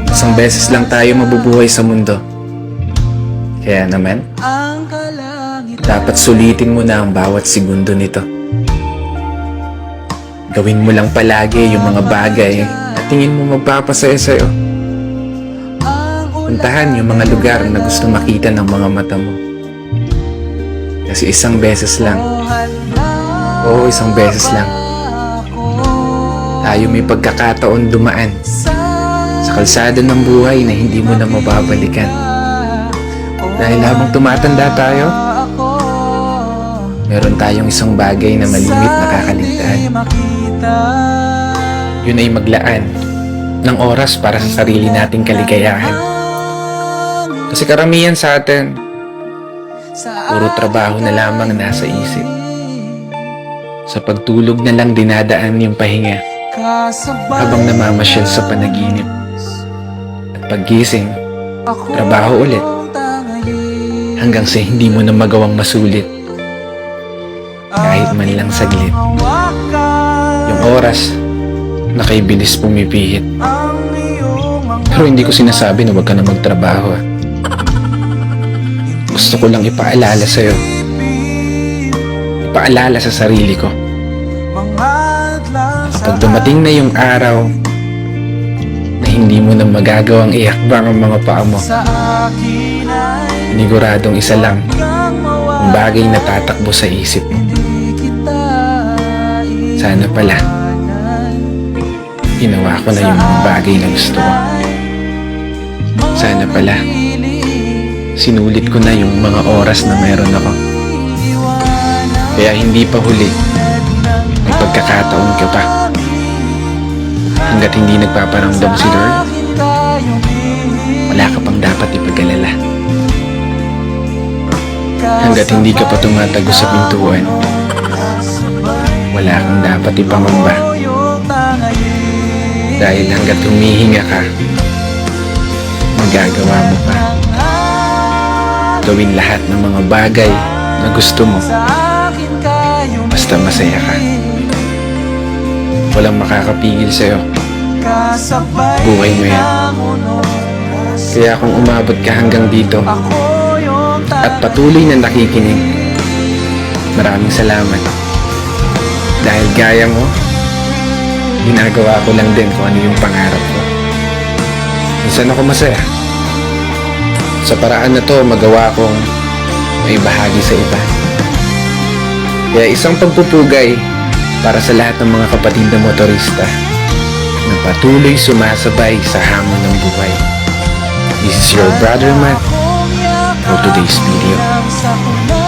Isang beses lang tayo mabubuhay sa mundo. Kaya naman, dapat sulitin mo na ang bawat segundo nito. Gawin mo lang palagi yung mga bagay na tingin mo magpapasaya sa'yo. Puntahan yung mga lugar na gusto makita ng mga mata mo. Kasi isang beses lang, oo, isang beses lang, tayo may pagkakataon dumaan sa kalsada ng buhay na hindi mo na mababalikan. Dahil habang tumatanda tayo, meron tayong isang bagay na malimit na kakaligtaan. Yun ay maglaan ng oras para sa sarili nating kaligayahan. Kasi karamihan sa atin, puro trabaho na lamang nasa isip. Sa pagtulog na lang dinadaan yung pahinga habang namamasyal sa panaginip. At paggising, trabaho ulit hanggang sa hindi mo na magawang masulit kahit man lang saglit. Yung oras na kay bilis pumipihit. Pero hindi ko sinasabi na huwag ka na magtrabaho. Gusto ko lang ipaalala sa'yo, ipaalala sa sarili ko, kapag dumating na yung araw na hindi mo na magagawang iakbang ang mga paa mo, paniguradong isa lang ang bagay na tatakbo sa isip mo. Sana pala ginawa ko na yung mga bagay na gusto ko. Sana pala sinulit ko na yung mga oras na meron ako. Kaya hindi pa huli, may pagkakataon ka pa. Hanggat hindi nagpaparamdam si Lord, wala ka pang dapat ipag-alala. Hanggat hindi ka pa tumatago sa pintuan, wala kang dapat ipangamba. Dahil hanggat humihinga ka, magagawa mo pa. Gawin lahat ng mga bagay na gusto mo, basta masaya ka. Walang makakapigil sa'yo. Buhay mo yan. Kaya kung umabot ka hanggang dito at patuloy na nakikinig, maraming salamat. Dahil gaya mo, ginagawa ko lang din kung ano yung pangarap ko. Minsan ako masaya. Sa paraan na to, magawa kong may bahagi sa iba. Kaya isang pagpupugay para sa lahat ng mga kapatid na motorista na patuloy sumasabay sa hamon ng buhay. This is your brother Matt for today's video.